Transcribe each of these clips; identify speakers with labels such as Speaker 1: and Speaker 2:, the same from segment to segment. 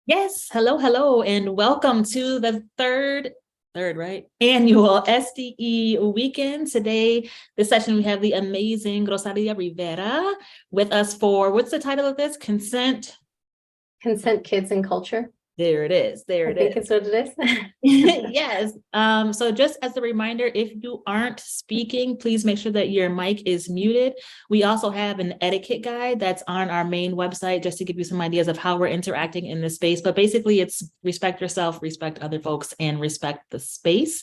Speaker 1: Yes, hello, hello, and welcome to the right, annual SDE weekend. Today, this session, we have the amazing Rosalia Rivera with us for, what's the title of this?
Speaker 2: Consent, kids, and culture.
Speaker 1: There it is. There
Speaker 2: I
Speaker 1: it
Speaker 2: think
Speaker 1: is.
Speaker 2: it's what it is.
Speaker 1: Yes. So just as a reminder, if you aren't speaking, please make sure that your mic is muted. We also have an etiquette guide that's on our main website just to give you some ideas of how we're interacting in this space. But basically, it's respect yourself, respect other folks, and respect the space.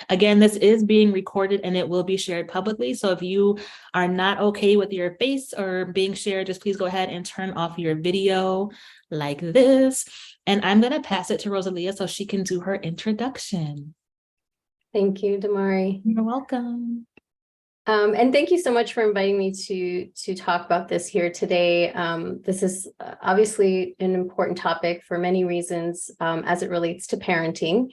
Speaker 1: Again, this is being recorded and it will be shared publicly. So if you are not okay with your face or being shared, just please go ahead and turn off your video like this. And I'm going to pass it to Rosalia so she can do her introduction.
Speaker 2: Thank you, Damari.
Speaker 1: You're welcome.
Speaker 2: And thank you so much for inviting me to talk about this here today. This is obviously an important topic for many reasons as it relates to parenting,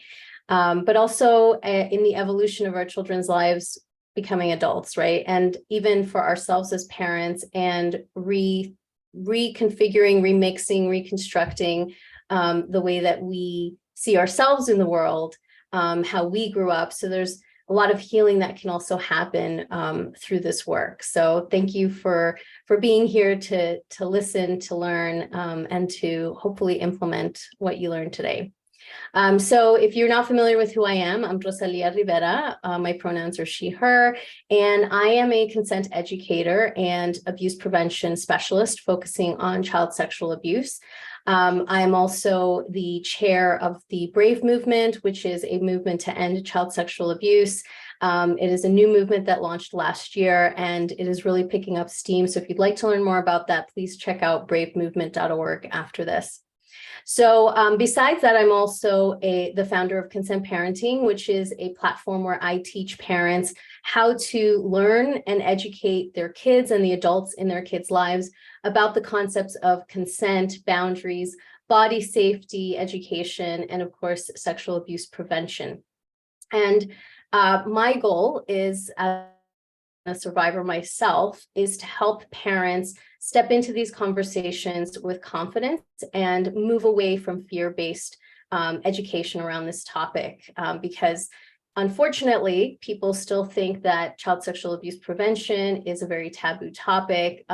Speaker 2: but also in the evolution of our children's lives becoming adults, right? And even for ourselves as parents and reconfiguring, remixing, reconstructing the way that we see ourselves in the world, how we grew up. So there's a lot of healing that can also happen through this work. So thank you for being here to listen, to learn, and to hopefully implement what you learned today. So if you're not familiar with who I am, I'm Rosalia Rivera. My pronouns are she, her, and I am a consent educator and abuse prevention specialist focusing on child sexual abuse. I'm also the chair of the Brave movement, which is a movement to end child sexual abuse. It is a new movement that launched last year, and it is really picking up steam. So if you'd like to learn more about that, please check out bravemovement.org after this. So besides that, I'm also the founder of Consent Parenting, which is a platform where I teach parents how to learn and educate their kids and the adults in their kids' lives about the concepts of consent, boundaries, body safety, education, and of course, sexual abuse prevention. And my goal is, as a survivor myself, is to help parents step into these conversations with confidence and move away from fear-based education around this topic, because unfortunately, people still think that child sexual abuse prevention is a very taboo topic.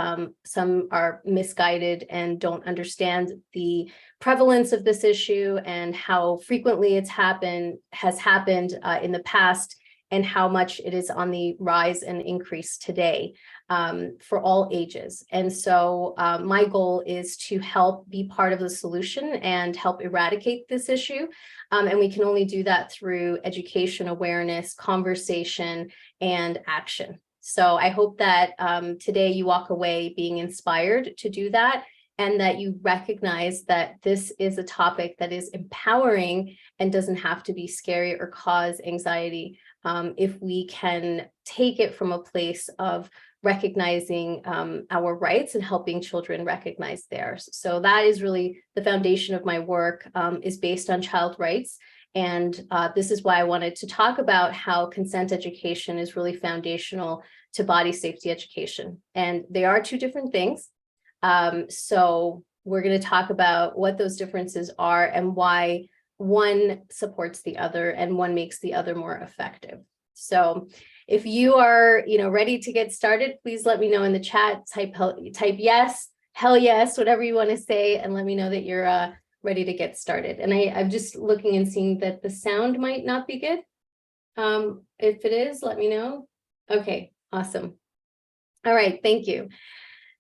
Speaker 2: Some are misguided and don't understand the prevalence of this issue and how frequently has happened in the past, and how much it is on the rise and increase today for all ages. And so my goal is to help be part of the solution and help eradicate this issue. And we can only do that through education, awareness, conversation, and action. So I hope that today you walk away being inspired to do that, and that you recognize that this is a topic that is empowering and doesn't have to be scary or cause anxiety. If we can take it from a place of recognizing our rights and helping children recognize theirs. So that is really the foundation of my work, is based on child rights. And this is why I wanted to talk about how consent education is really foundational to body safety education. And they are two different things. So we're going to talk about what those differences are and why one supports the other and one makes the other more effective. So if you are, ready to get started, please let me know in the chat, type yes, hell yes, whatever you want to say, and let me know that you're ready to get started. And I'm just looking and seeing that the sound might not be good. If it is, let me know. Okay, awesome. All right, thank you.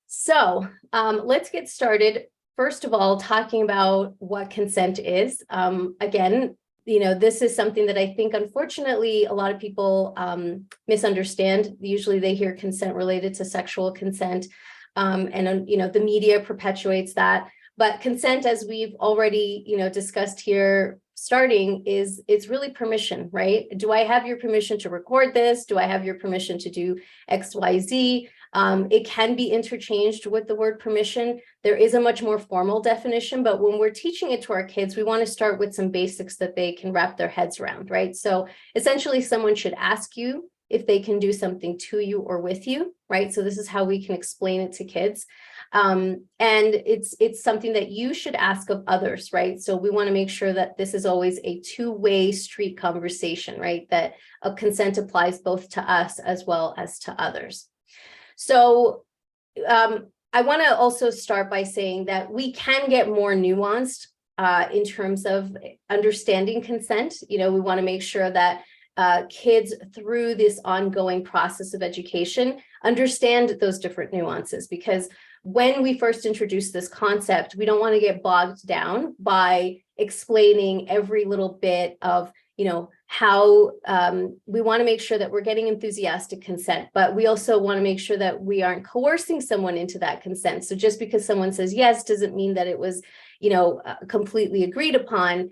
Speaker 2: So let's get started. First of all, talking about what consent is. Again, this is something that I think, unfortunately, a lot of people misunderstand. Usually they hear consent related to sexual consent, and the media perpetuates that. But consent, as we've already, discussed here, starting it's really permission, right? Do I have your permission to record this? Do I have your permission to do X, Y, Z? It can be interchanged with the word permission. There is a much more formal definition, but when we're teaching it to our kids, we want to start with some basics that they can wrap their heads around, right? So essentially, someone should ask you if they can do something to you or with you, right? So this is how we can explain it to kids. And it's something that you should ask of others, right? So we want to make sure that this is always a two-way street conversation, right? That a consent applies both to us as well as to others. So I want to also start by saying that we can get more nuanced in terms of understanding consent. We want to make sure that kids through this ongoing process of education understand those different nuances, because when we first introduce this concept, we don't want to get bogged down by explaining every little bit of how we want to make sure that we're getting enthusiastic consent, but we also want to make sure that we aren't coercing someone into that consent. So just because someone says yes doesn't mean that it was completely agreed upon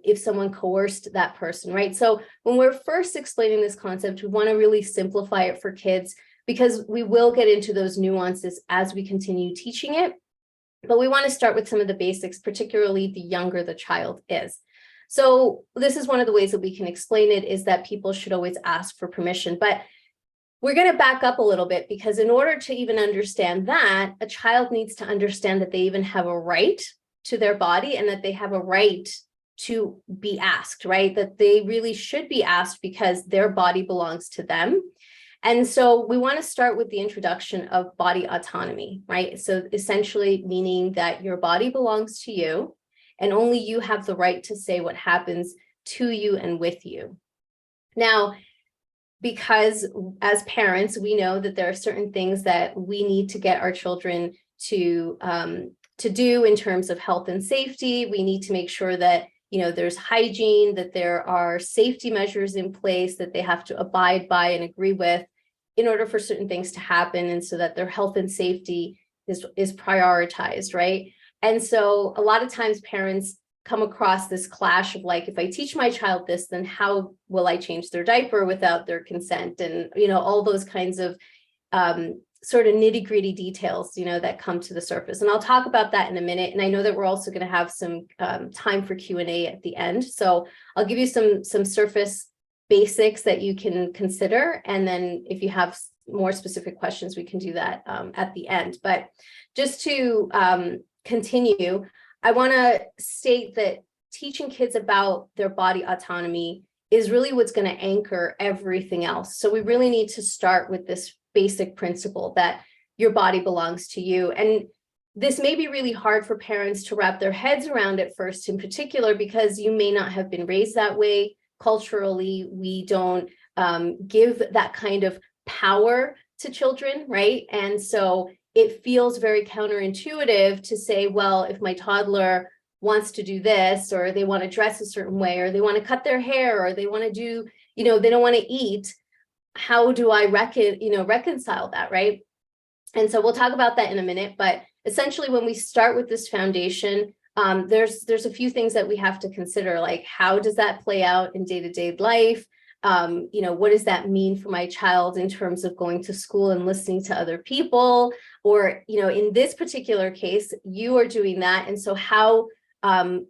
Speaker 2: if someone coerced that person, right? So when we're first explaining this concept, we want to really simplify it for kids, because we will get into those nuances as we continue teaching it. But we want to start with some of the basics, particularly the younger the child is. So this is one of the ways that we can explain it, is that people should always ask for permission. But we're going to back up a little bit, because in order to even understand that, a child needs to understand that they even have a right to their body, and that they have a right to be asked, right? That they really should be asked because their body belongs to them. And so we want to start with the introduction of body autonomy, right? So essentially meaning that your body belongs to you, and only you have the right to say what happens to you and with you. Now, because as parents, we know that there are certain things that we need to get our children to do in terms of health and safety. We need to make sure that there's hygiene, that there are safety measures in place that they have to abide by and agree with in order for certain things to happen, and so that their health and safety is prioritized, right? And so a lot of times parents come across this clash of like, if I teach my child this, then how will I change their diaper without their consent? And, all those kinds of sort of nitty gritty details, that come to the surface. And I'll talk about that in a minute. And I know that we're also going to have some time for Q&A at the end. So I'll give you some surface basics that you can consider. And then if you have more specific questions, we can do that at the end. But just to continue, I want to state that teaching kids about their body autonomy is really what's going to anchor everything else. So we really need to start with this basic principle that your body belongs to you. And this may be really hard for parents to wrap their heads around at first, in particular, because you may not have been raised that way. Culturally, we don't give that kind of power to children, right? And so it feels very counterintuitive to say, well, if my toddler wants to do this, or they want to dress a certain way, or they want to cut their hair, or they want to do, they don't want to eat, how do I reconcile that, right? And so we'll talk about that in a minute. But essentially, when we start with this foundation, there's a few things that we have to consider, like how does that play out in day-to-day life? What does that mean for my child in terms of going to school and listening to other people? Or, in this particular case, you are doing that. And so how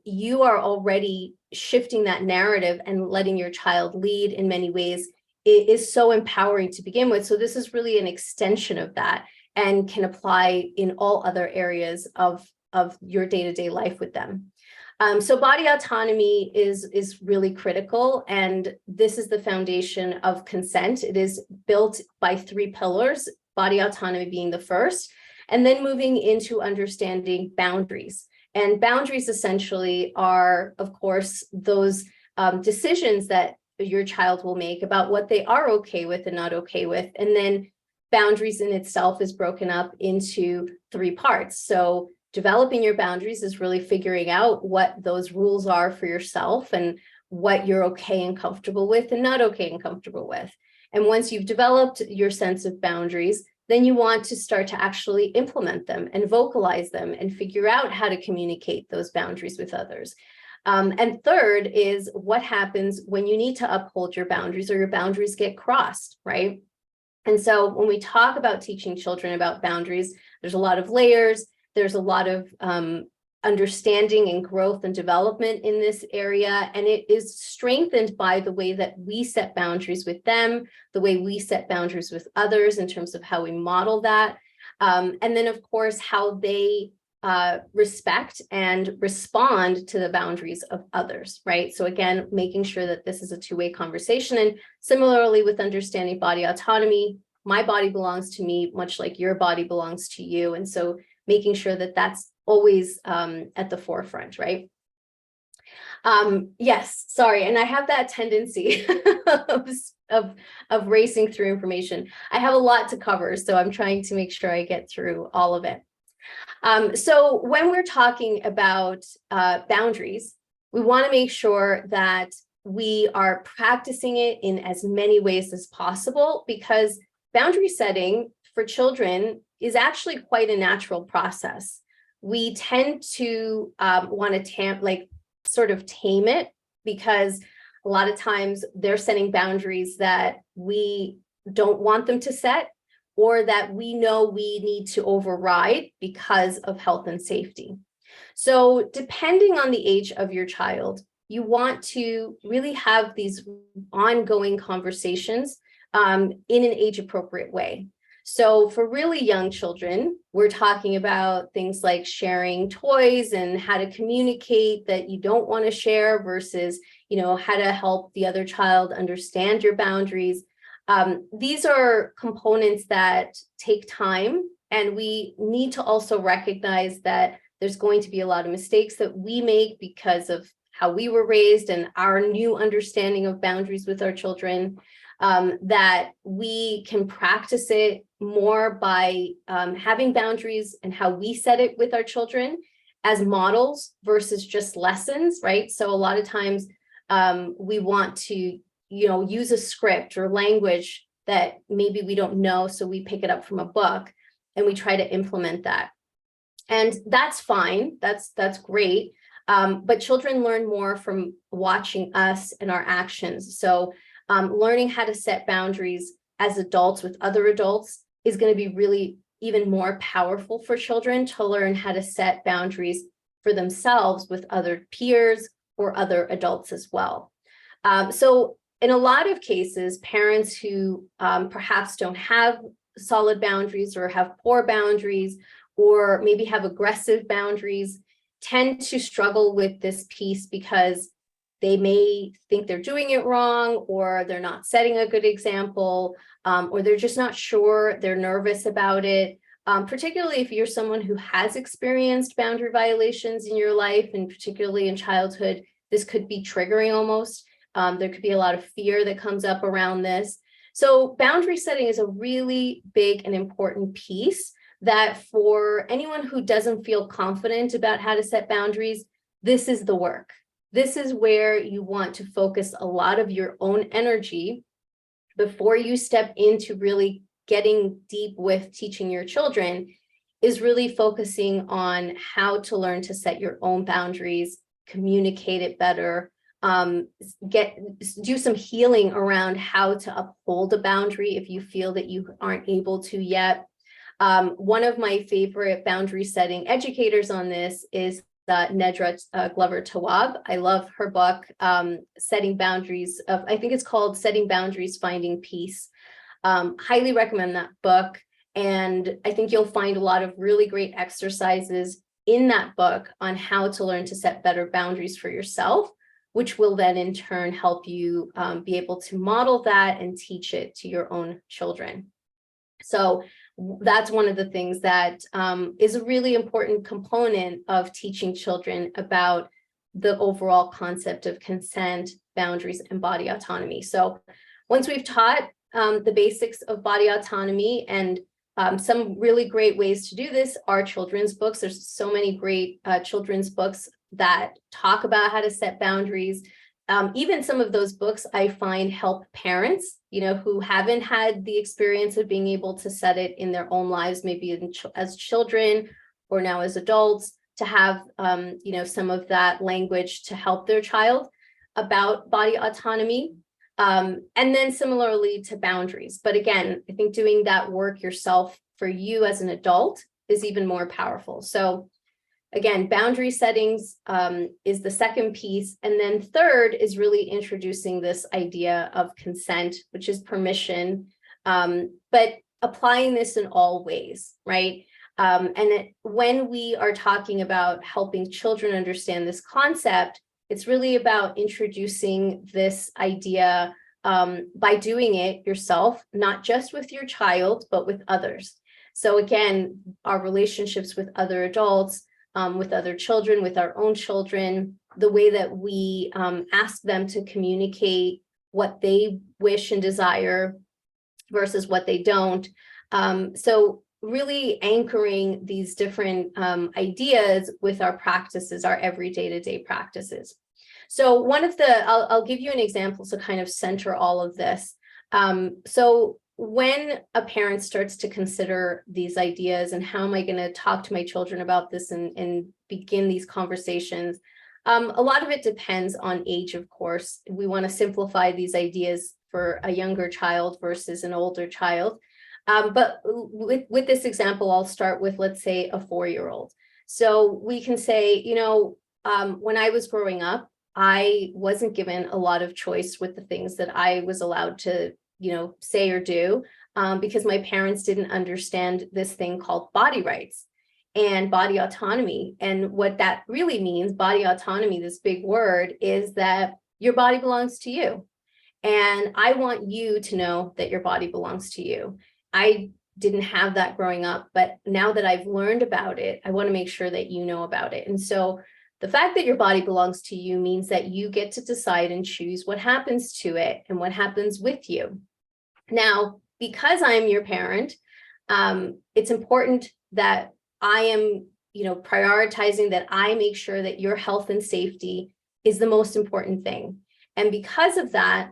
Speaker 2: you are already shifting that narrative and letting your child lead in many ways is so empowering to begin with. So this is really an extension of that and can apply in all other areas of your day-to-day life with them. So body autonomy is really critical, and this is the foundation of consent. It is built by 3 pillars, body autonomy being the first, and then moving into understanding boundaries. And boundaries essentially are, of course, those decisions that your child will make about what they are okay with and not okay with. And then boundaries in itself is broken up into 3 parts. So developing your boundaries is really figuring out what those rules are for yourself and what you're okay and comfortable with and not okay and comfortable with. And once you've developed your sense of boundaries, then you want to start to actually implement them and vocalize them and figure out how to communicate those boundaries with others. And third is what happens when you need to uphold your boundaries or your boundaries get crossed, right? And so when we talk about teaching children about boundaries, there's a lot of layers. There's a lot of understanding and growth and development in this area. And it is strengthened by the way that we set boundaries with them, the way we set boundaries with others in terms of how we model that. And then, of course, how they respect and respond to the boundaries of others, right? So again, making sure that this is a two-way conversation. And similarly with understanding body autonomy, my body belongs to me, much like your body belongs to you. And so making sure that that's always at the forefront, right? Yes, sorry. And I have that tendency of racing through information. I have a lot to cover, so I'm trying to make sure I get through all of it. So when we're talking about boundaries, we want to make sure that we are practicing it in as many ways as possible, because boundary setting for children is actually quite a natural process. We tend to want to sort of tame it, because a lot of times they're setting boundaries that we don't want them to set, or that we know we need to override because of health and safety. So depending on the age of your child, you want to really have these ongoing conversations in an age-appropriate way. So for really young children, we're talking about things like sharing toys and how to communicate that you don't want to share versus, how to help the other child understand your boundaries. These are components that take time, and we need to also recognize that there's going to be a lot of mistakes that we make because of how we were raised and our new understanding of boundaries with our children, that we can practice it more by having boundaries and how we set it with our children as models versus just lessons, right? So a lot of times we want to use a script or language that maybe we don't know, so we pick it up from a book and we try to implement that. And that's fine, that's great. But children learn more from watching us and our actions. So learning how to set boundaries as adults with other adults is going to be really even more powerful for children to learn how to set boundaries for themselves with other peers or other adults as well. So in a lot of cases, parents who perhaps don't have solid boundaries or have poor boundaries, or maybe have aggressive boundaries, tend to struggle with this piece because they may think they're doing it wrong, or they're not setting a good example, or they're just not sure, they're nervous about it. Particularly if you're someone who has experienced boundary violations in your life, and particularly in childhood, this could be triggering almost. There could be a lot of fear that comes up around this. So boundary setting is a really big and important piece that for anyone who doesn't feel confident about how to set boundaries, this is the work. This is where you want to focus a lot of your own energy before you step into really getting deep with teaching your children, is really focusing on how to learn to set your own boundaries, communicate it better, do some healing around how to uphold a boundary if you feel that you aren't able to yet. One of my favorite boundary setting educators on this is Nedra Glover Tawwab. I love her book, Setting Boundaries I think it's called Setting Boundaries, Finding Peace. Highly recommend that book. And I think you'll find a lot of really great exercises in that book on how to learn to set better boundaries for yourself, which will then in turn help you be able to model that and teach it to your own children. So that's one of the things that is a really important component of teaching children about the overall concept of consent, boundaries, and body autonomy. So once we've taught the basics of body autonomy, and some really great ways to do this are children's books. There's so many great children's books that talk about how to set boundaries. Even some of those books I find help parents, who haven't had the experience of being able to set it in their own lives, maybe as children or now as adults, to have, some of that language to help their child about body autonomy. And then similarly to boundaries. But again, I think doing that work yourself for you as an adult is even more powerful. So again, boundary settings is the second piece. And then third is really introducing this idea of consent, which is permission. But applying this in all ways, right? When we are talking about helping children understand this concept, it's really about introducing this idea by doing it yourself, not just with your child, but with others. So again, our relationships with other adults, with other children, with our own children, the way that we ask them to communicate what they wish and desire versus what they don't. So really anchoring these different ideas with our practices, our everyday to day practices. So one of the, I'll give you an example to kind of center all of this. So when a parent starts to consider these ideas and how am I going to talk to my children about this and begin these conversations, a lot of it depends on age, of course. We want to simplify these ideas for a younger child versus an older child. But with this example, I'll start with, let's say, a 4-year-old. So we can say, when I was growing up, I wasn't given a lot of choice with the things that I was allowed to, say or do, because my parents didn't understand this thing called body rights and body autonomy. And what that really means, body autonomy, this big word, is that your body belongs to you. And I want you to know that your body belongs to you. I didn't have that growing up, but now that I've learned about it, I want to make sure that you know about it. And so the fact that your body belongs to you means that you get to decide and choose what happens to it and what happens with you. Now, because I'm your parent, it's important that I am, prioritizing that I make sure that your health and safety is the most important thing. And because of that,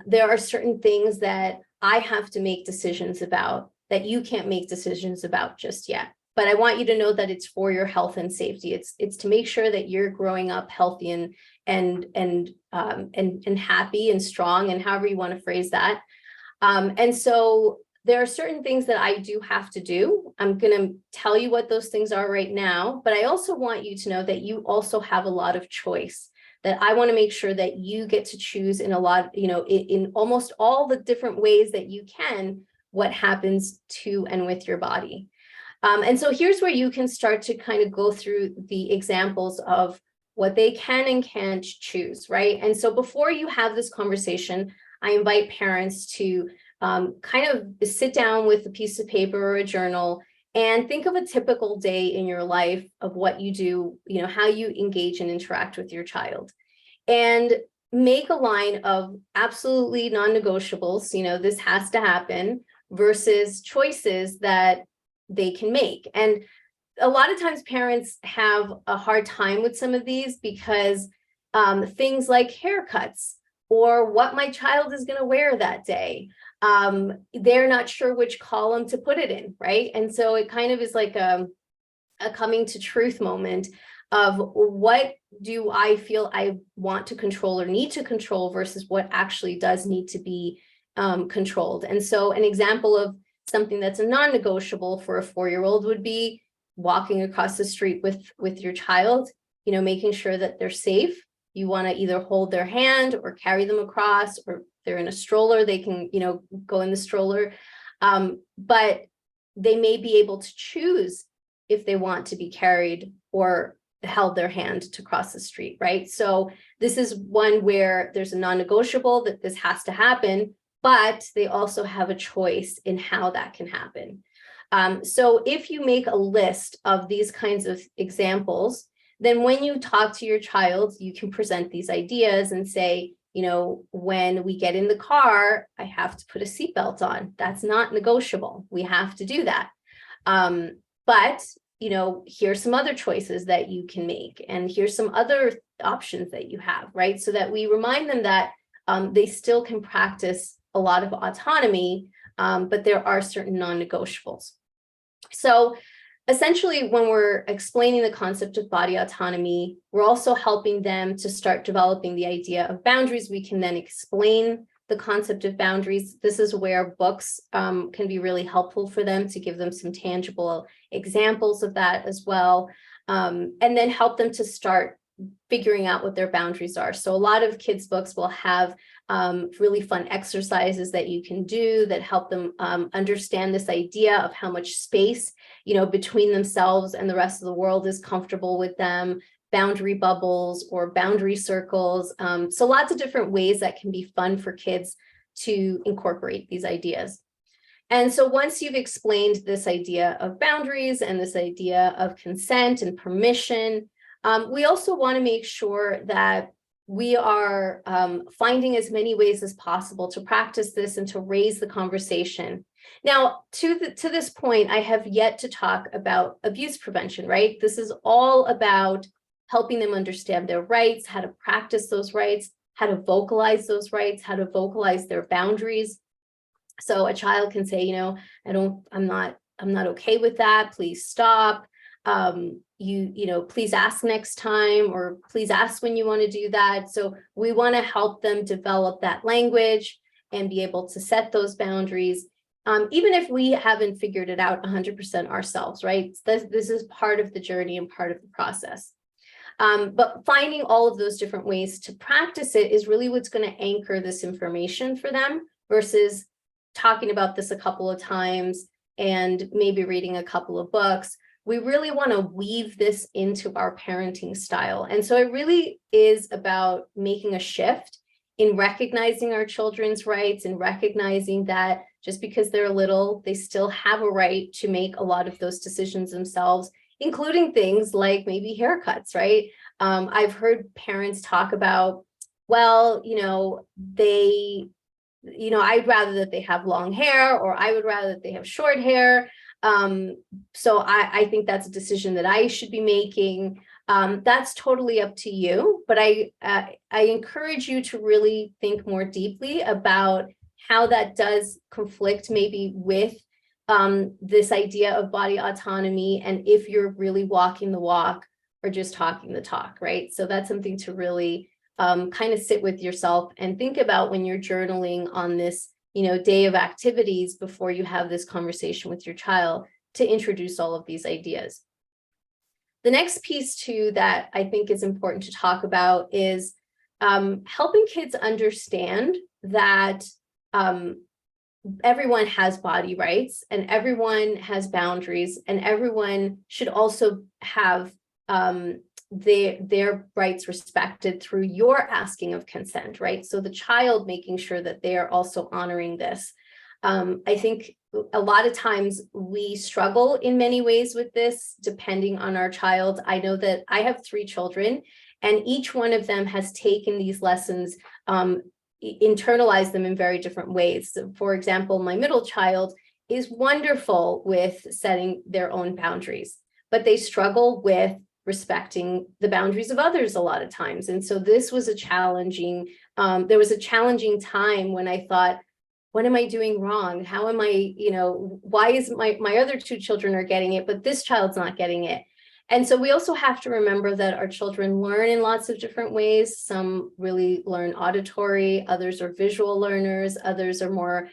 Speaker 2: there are certain things that I have to make decisions about that you can't make decisions about just yet. But I want you to know that it's for your health and safety. It's to make sure that you're growing up healthy and happy and strong, and however you want to phrase that. And so there are certain things that I do have to do. I'm going to tell you what those things are right now, but I also want you to know that you also have a lot of choice, that I want to make sure that you get to choose in a lot, in almost all the different ways that you can, what happens to and with your body. And so here's where you can start to kind of go through the examples of what they can and can't choose, right? And so before you have this conversation, I invite parents to kind of sit down with a piece of paper or a journal and think of a typical day in your life of what you do, how you engage and interact with your child. And make a line of absolutely non-negotiables, this has to happen, versus choices that they can make. And a lot of times parents have a hard time with some of these because things like haircuts or what my child is going to wear that day, they're not sure which column to put it in, right? And so it kind of is like a coming to truth moment of what do I feel I want to control or need to control versus what actually does need to be controlled. And so an example of something that's a non-negotiable for a 4-year-old would be walking across the street with your child, making sure that they're safe. You want to either hold their hand or carry them across, or if they're in a stroller, they can, go in the stroller. But they may be able to choose if they want to be carried or held their hand to cross the street, right? So this is one where there's a non-negotiable that this has to happen, but they also have a choice in how that can happen. So if you make a list of these kinds of examples, then when you talk to your child, you can present these ideas and say, when we get in the car, I have to put a seatbelt on. That's not negotiable. We have to do that. But here's some other choices that you can make, and here's some other options that you have, right? So that we remind them that they still can practice a lot of autonomy, but there are certain non-negotiables. So essentially, when we're explaining the concept of body autonomy, we're also helping them to start developing the idea of boundaries. We can then explain the concept of boundaries. This is where books can be really helpful for them to give them some tangible examples of that as well, and then help them to start figuring out what their boundaries are. So a lot of kids' books will have really fun exercises that you can do that help them understand this idea of how much space, between themselves and the rest of the world is comfortable with them, boundary bubbles or boundary circles. So lots of different ways that can be fun for kids to incorporate these ideas. And so once you've explained this idea of boundaries and this idea of consent and permission, we also want to make sure that we are finding as many ways as possible to practice this and to raise the conversation. Now, to this point, I have yet to talk about abuse prevention, right? This is all about helping them understand their rights, how to practice those rights, how to vocalize those rights, how to vocalize their boundaries. So a child can say, I'm not okay with that. Please stop. Please ask next time, or please ask when you want to do that. So we want to help them develop that language and be able to set those boundaries, even if we haven't figured it out 100% ourselves, right? This is part of the journey and part of the process. But finding all of those different ways to practice it is really what's going to anchor this information for them, versus talking about this a couple of times and maybe reading a couple of books. We really want to weave this into our parenting style. And so it really is about making a shift in recognizing our children's rights and recognizing that just because they're little, they still have a right to make a lot of those decisions themselves, including things like maybe haircuts, right? I've heard parents talk about, well, I'd rather that they have long hair, or I would rather that they have short hair. So I think that's a decision that I should be making. That's totally up to you, but I encourage you to really think more deeply about how that does conflict maybe with this idea of body autonomy, and if you're really walking the walk or just talking the talk, right? So that's something to really kind of sit with yourself and think about when you're journaling on this, day of activities before you have this conversation with your child, to introduce all of these ideas. The next piece too that I think is important to talk about is helping kids understand that everyone has body rights and everyone has boundaries, and everyone should also have their rights respected through your asking of consent, right? So the child making sure that they are also honoring this. I think a lot of times we struggle in many ways with this, depending on our child. I know that I have 3 children, and each one of them has taken these lessons, internalized them in very different ways. So for example, my middle child is wonderful with setting their own boundaries, but they struggle with respecting the boundaries of others a lot of times. And so this was there was a challenging time when I thought, what am I doing wrong? How am I, why is my other 2 children are getting it, but this child's not getting it? And so we also have to remember that our children learn in lots of different ways. Some really learn auditory, others are visual learners, others are more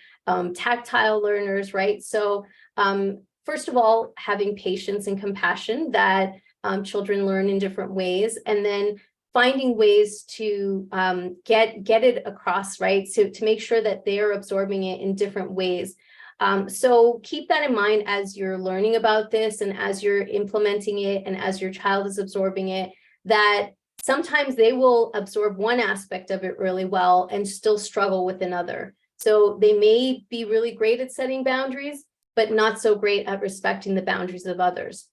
Speaker 2: tactile learners, right? So first of all, having patience and compassion that children learn in different ways, and then finding ways to get it across, right? So to make sure that they are absorbing it in different ways. So keep that in mind as you're learning about this and as you're implementing it and as your child is absorbing it, that sometimes they will absorb one aspect of it really well and still struggle with another. So they may be really great at setting boundaries, but not so great at respecting the boundaries of others.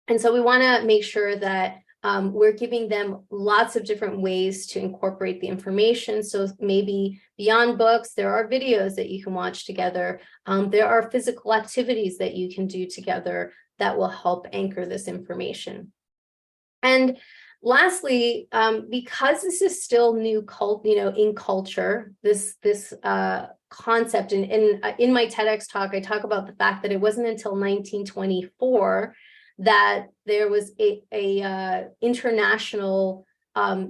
Speaker 2: And so we want to make sure that we're giving them lots of different ways to incorporate the information. So maybe beyond books, there are videos that you can watch together. There are physical activities that you can do together that will help anchor this information. And lastly, because this is still new in culture, this concept, and in my TEDx talk, I talk about the fact that it wasn't until 1924 that there was a international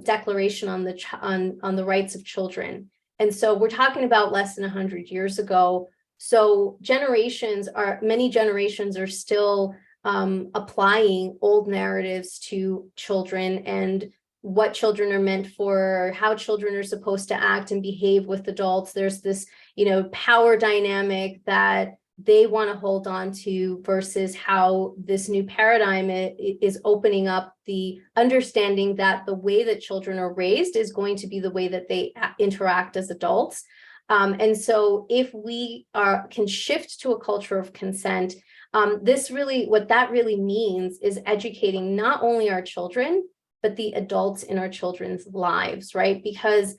Speaker 2: declaration on the rights of children. And so we're talking about less than 100 years ago. So many generations are still applying old narratives to children, and what children are meant for, how children are supposed to act and behave with adults. There's this, power dynamic that they want to hold on to versus how this new paradigm is opening up the understanding that the way that children are raised is going to be the way that they interact as adults. And so if we can shift to a culture of consent, what that really means is educating not only our children, but the adults in our children's lives, right? Because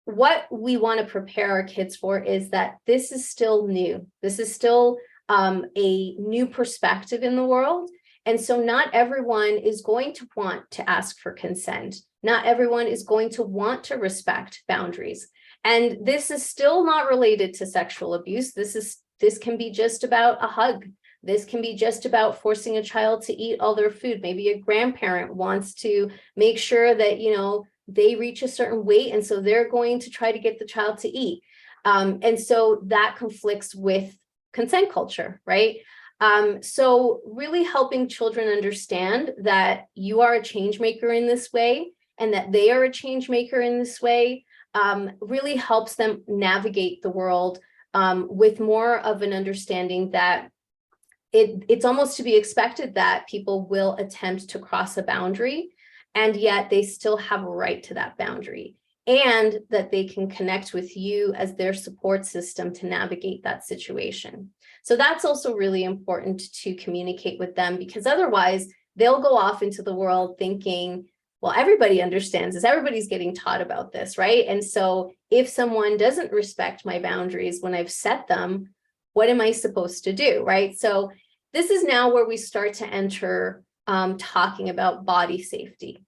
Speaker 2: what we want to prepare our kids for is that this is still new. This is still a new perspective in the world. And so not everyone is going to want to ask for consent. Not everyone is going to want to respect boundaries. And this is still not related to sexual abuse. This can be just about a hug. This can be just about forcing a child to eat all their food. Maybe a grandparent wants to make sure that, they reach a certain weight. And so they're going to try to get the child to eat. And so that conflicts with consent culture, right? So really helping children understand that you are a change maker in this way and that they are a change maker in this way really helps them navigate the world with more of an understanding that it's almost to be expected that people will attempt to cross a boundary, and yet they still have a right to that boundary, and that they can connect with you as their support system to navigate that situation. So that's also really important to communicate with them, because otherwise they'll go off into the world thinking, well, everybody understands this, everybody's getting taught about this, right? And so if someone doesn't respect my boundaries when I've set them, what am I supposed to do, right? So this is now where we start to enter talking about body safety.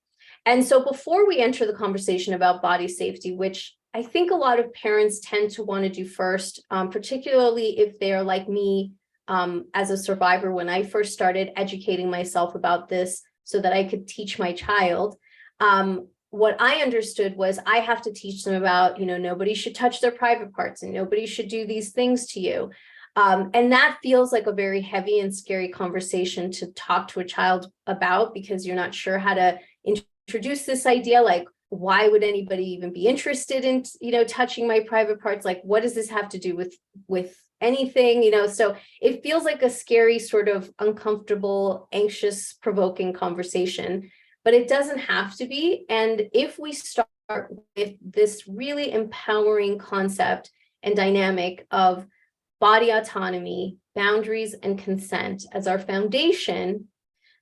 Speaker 2: And so before we enter the conversation about body safety, which I think a lot of parents tend to want to do first, particularly if they are like me as a survivor when I first started educating myself about this so that I could teach my child. What I understood was I have to teach them about, nobody should touch their private parts and nobody should do these things to you. And that feels like a very heavy and scary conversation to talk to a child about, because you're not sure how to introduce this idea. Like, why would anybody even be interested in, touching my private parts? Like, what does this have to do with anything? So it feels like a scary, sort of uncomfortable, anxious, provoking conversation, but it doesn't have to be. And if we start with this really empowering concept and dynamic of body autonomy, boundaries, and consent as our foundation,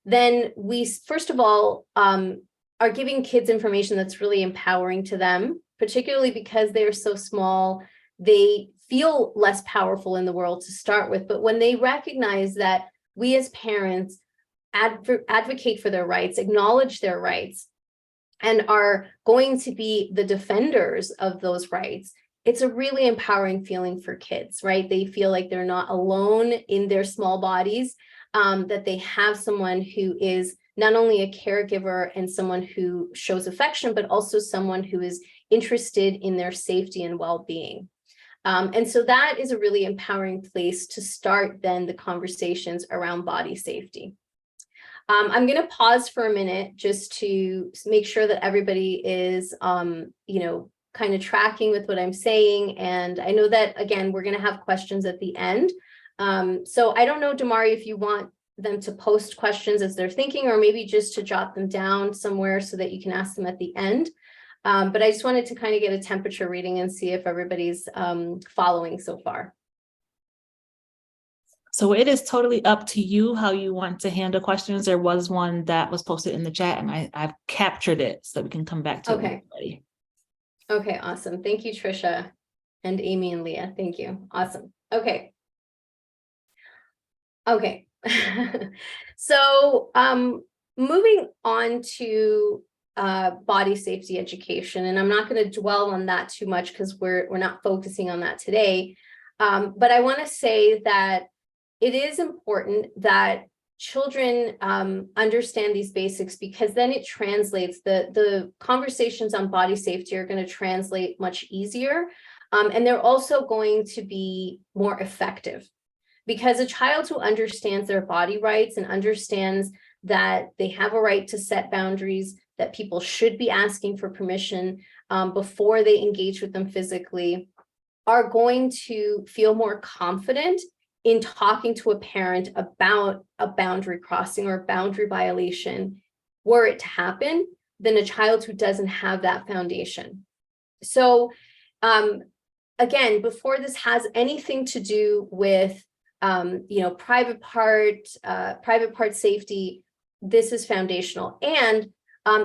Speaker 2: then we, first of all, are giving kids information that's really empowering to them, particularly because they're so small. They feel less powerful in the world to start with. But when they recognize that we as parents advocate for their rights, acknowledge their rights, and are going to be the defenders of those rights, it's a really empowering feeling for kids, right? They feel like they're not alone in their small bodies, that they have someone who is not only a caregiver and someone who shows affection, but also someone who is interested in their safety and well-being. And so that is a really empowering place to start then the conversations around body safety. I'm going to pause for a minute just to make sure that everybody is, kind of tracking with what I'm saying. And I know that, again, we're going to have questions at the end. So I don't know, Damari, if you want them to post questions as they're thinking, or maybe just to jot them down somewhere so that you can ask them at the end. But I just wanted to kind of get a temperature reading and see if everybody's following so far.
Speaker 1: So it is totally up to you how you want to handle questions. There was one that was posted in the chat and I've captured it so that we can come back to
Speaker 2: it. Okay, awesome. Thank you, Trisha and Amy and Leah. Thank you. Awesome. Okay. So moving on to body safety education, and I'm not going to dwell on that too much because we're not focusing on that today. But I want to say that it is important that children understand these basics, because then it translates, the conversations on body safety are going to translate much easier. And they're also going to be more effective, because a child who understands their body rights and understands that they have a right to set boundaries, that people should be asking for permission before they engage with them physically, are going to feel more confident in talking to a parent about a boundary crossing or a boundary violation, were it to happen, than a child who doesn't have that foundation. So again, before this has anything to do with private part safety, this is foundational. And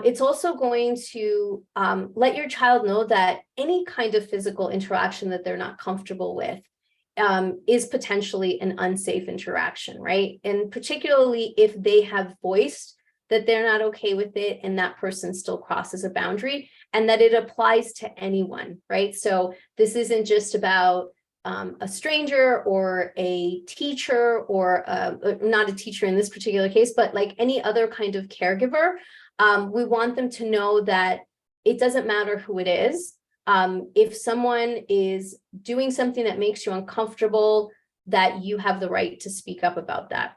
Speaker 2: it's also going to let your child know that any kind of physical interaction that they're not comfortable with is potentially an unsafe interaction, right? And particularly if they have voiced that they're not okay with it and that person still crosses a boundary, and that it applies to anyone, right? So this isn't just about a stranger or a teacher, or not a teacher in this particular case, but like any other kind of caregiver. We want them to know that it doesn't matter who it is. If someone is doing something that makes you uncomfortable, that you have the right to speak up about that.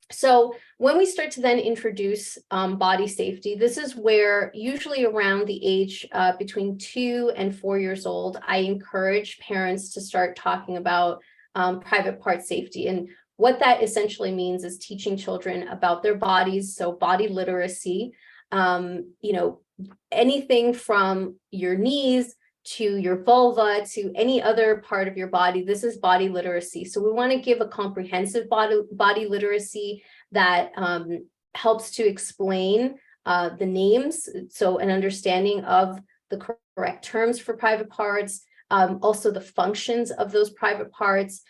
Speaker 2: So when we start to then introduce body safety, this is where usually around the age between 2 and 4 years old, I encourage parents to start talking about private part safety. And what that essentially means is teaching children about their bodies. So body literacy, anything from your knees to your vulva to any other part of your body. This is body literacy. So we want to give a comprehensive body literacy that helps to explain the names, so an understanding of the correct terms for private parts, also the functions of those private parts,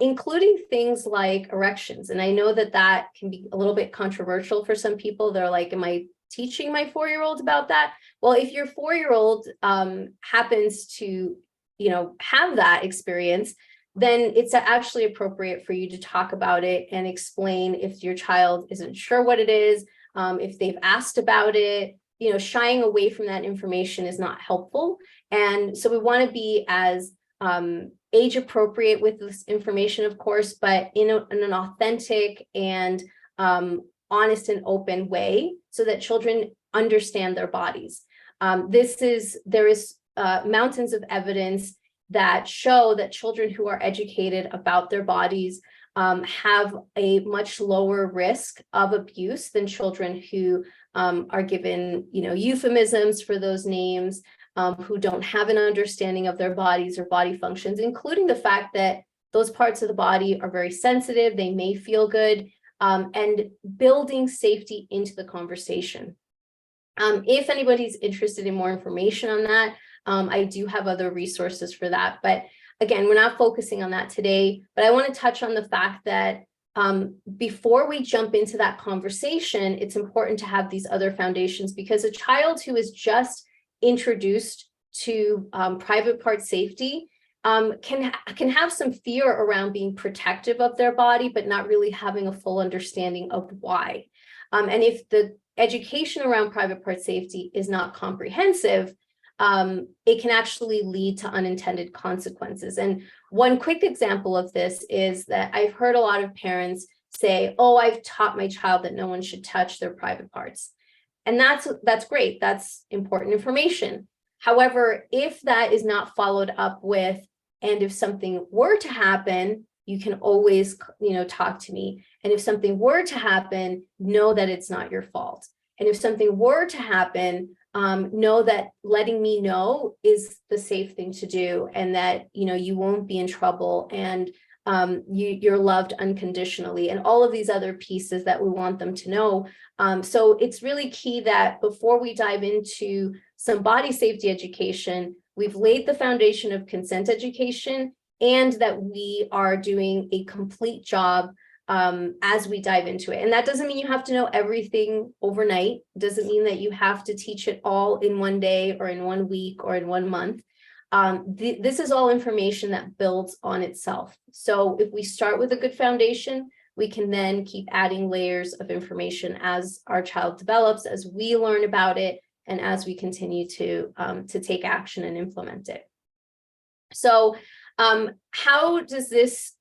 Speaker 2: including things like erections. And I know that that can be a little bit controversial for some people. They're like, am I teaching my 4-year-old about that? Well, if your 4-year-old happens to, have that experience, then it's actually appropriate for you to talk about it and explain if your child isn't sure what it is, if they've asked about it. Shying away from that information is not helpful. And so we want to be as age appropriate with this information, of course, but in an authentic and honest and open way, so that children understand their bodies. There is mountains of evidence that show that children who are educated about their bodies have a much lower risk of abuse than children who are given, euphemisms for those names, who don't have an understanding of their bodies or body functions, including the fact that those parts of the body are very sensitive, they may feel good, and building safety into the conversation. If anybody's interested in more information on that, I do have other resources for that. But again, we're not focusing on that today, but I want to touch on the fact that before we jump into that conversation, it's important to have these other foundations, because a child who is just introduced to private part safety can have some fear around being protective of their body, but not really having a full understanding of why. And if the education around private part safety is not comprehensive, it can actually lead to unintended consequences. And one quick example of this is that I've heard a lot of parents say, oh, I've taught my child that no one should touch their private parts. And that's great. That's important information. However, if that is not followed up with, and if something were to happen, you can always, talk to me. And if something were to happen, know that it's not your fault. And if something were to happen, know that letting me know is the safe thing to do, and that, you won't be in trouble, and you're loved unconditionally, and all of these other pieces that we want them to know. So it's really key that before we dive into some body safety education, we've laid the foundation of consent education, and that we are doing a complete job as we dive into it. And that doesn't mean you have to know everything overnight. It doesn't mean that you have to teach it all in one day or in 1 week or in 1 month. This is all information that builds on itself. So if we start with a good foundation, we can then keep adding layers of information as our child develops, as we learn about it, and as we continue to take action and implement it. So how does this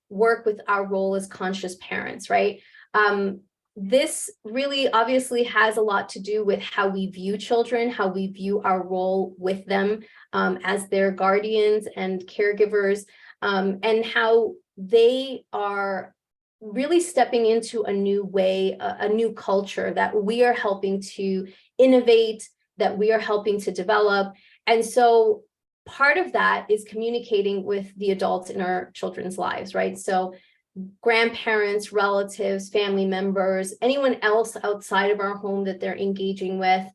Speaker 2: work with our role as conscious parents, right? this really obviously has a lot to do with how we view children, how we view our role with them as their guardians and caregivers, and how they are really stepping into a new way, a new culture that we are helping to innovate, that we are helping to develop. And so part of that is communicating with the adults in our children's lives, right? So grandparents, relatives, family members, anyone else outside of our home that they're engaging with,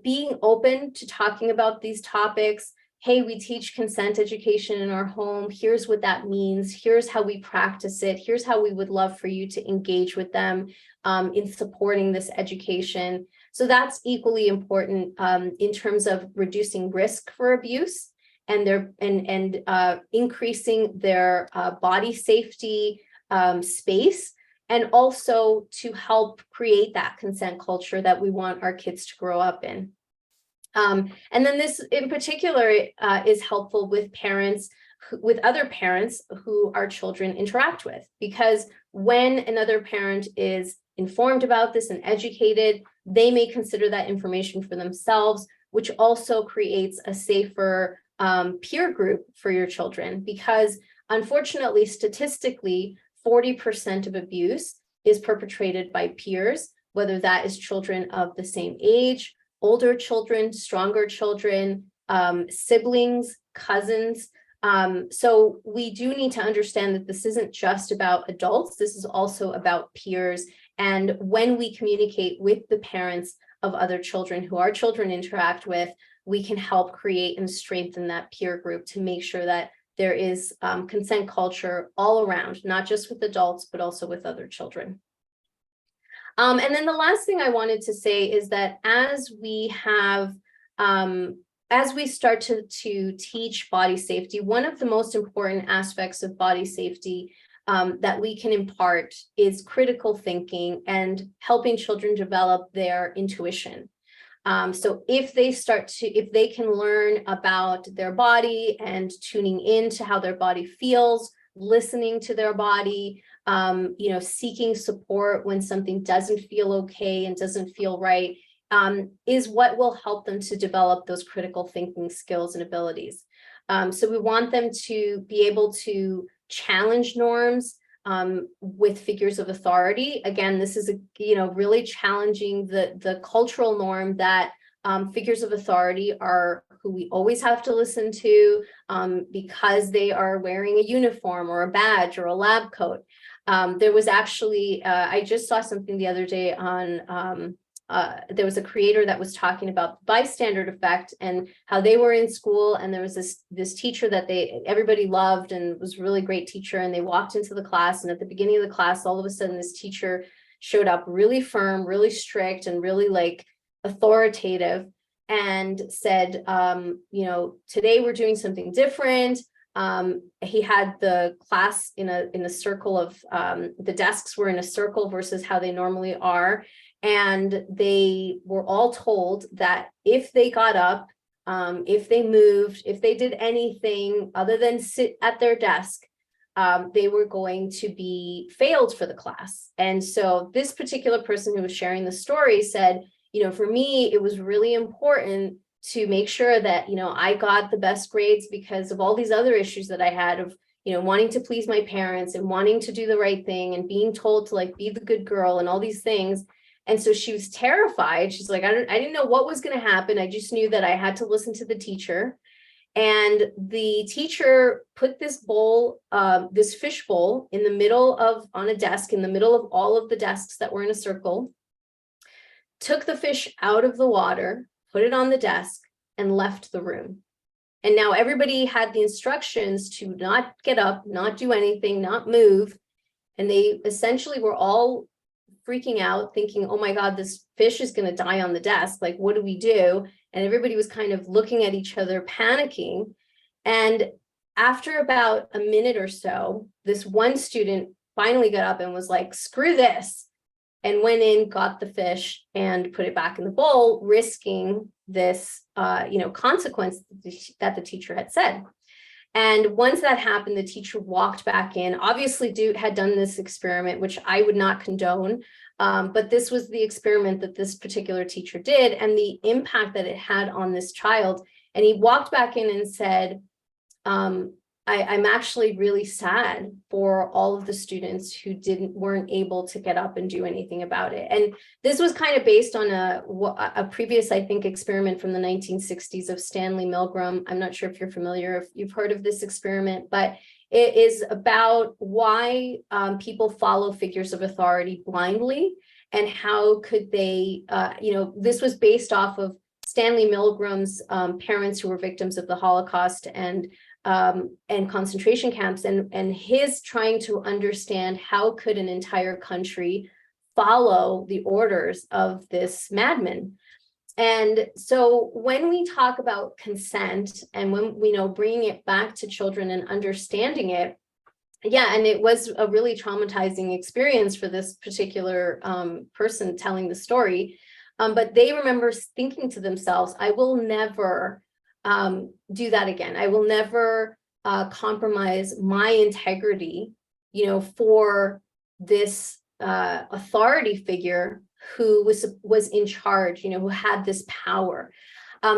Speaker 2: being open to talking about these topics. Hey, we teach consent education in our home. Here's what that means. Here's how we practice it. Here's how we would love for you to engage with them in supporting this education. So that's equally important in terms of reducing risk for abuse and increasing their body safety space, and also to help create that consent culture that we want our kids to grow up in. And then this in particular is helpful with parents, with other parents who our children interact with, because when another parent is informed about this and educated, they may consider that information for themselves, which also creates a safer peer group for your children, because unfortunately, statistically, 40% of abuse is perpetrated by peers, whether that is children of the same age, older children, stronger children, siblings, cousins. So we do need to understand that this isn't just about adults, this is also about peers. And when we communicate with the parents of other children who our children interact with, we can help create and strengthen that peer group to make sure that there is consent culture all around, not just with adults, but also with other children. And then the last thing I wanted to say is that as we start to teach body safety, one of the most important aspects of body safety that we can impart is critical thinking and helping children develop their intuition. So if they can learn about their body and tuning into how their body feels, listening to their body, seeking support when something doesn't feel okay and doesn't feel right, is what will help them to develop those critical thinking skills and abilities. So we want them to be able to challenge norms with figures of authority. Again, this is really challenging the cultural norm that figures of authority are who we always have to listen to because they are wearing a uniform or a badge or a lab coat. There was actually, I just saw something the other day on, there was a creator that was talking about the bystander effect and how they were in school, and there was this teacher that everybody loved and was a really great teacher, and they walked into the class, and at the beginning of the class, all of a sudden this teacher showed up really firm, really strict, and really like authoritative, and said, today we're doing something different. He had the class in a circle of the desks were in a circle versus how they normally are. And they were all told that if they got up, if they moved, if they did anything other than sit at their desk, they were going to be failed for the class. And so this particular person who was sharing the story said, for me, it was really important to make sure that, I got the best grades because of all these other issues that I had of, wanting to please my parents and wanting to do the right thing and being told to like be the good girl and all these things. And so she was terrified. She's like, I didn't know what was going to happen. I just knew that I had to listen to the teacher. And the teacher put this bowl, this fish bowl in the middle on a desk, in the middle of all of the desks that were in a circle, took the fish out of the water, put it on the desk, and left the room. And now everybody had the instructions to not get up, not do anything, not move. And they essentially were all freaking out, thinking, oh my God, this fish is going to die on the desk. Like, what do we do? And everybody was kind of looking at each other, panicking. And after about a minute or so, this one student finally got up and was like, screw this, and went in, got the fish, and put it back in the bowl, risking this, consequence that the teacher had said. And once that happened, the teacher walked back in, obviously had done this experiment, which I would not condone. But this was the experiment that this particular teacher did and the impact that it had on this child. And he walked back in and said, I'm actually really sad for all of the students who weren't able to get up and do anything about it. And this was kind of based on a previous, I think, experiment from the 1960s of Stanley Milgram. I'm not sure if you're familiar, if you've heard of this experiment, but it is about why people follow figures of authority blindly and how could they, this was based off of Stanley Milgram's parents who were victims of the Holocaust and concentration camps, and his trying to understand how could an entire country follow the orders of this madman. And so when we talk about consent and when we bringing it back to children and understanding it, yeah, and it was a really traumatizing experience for this particular person telling the story, but they remember thinking to themselves, I will never do that again. I will never compromise my integrity, for this authority figure who was in charge, who had this power.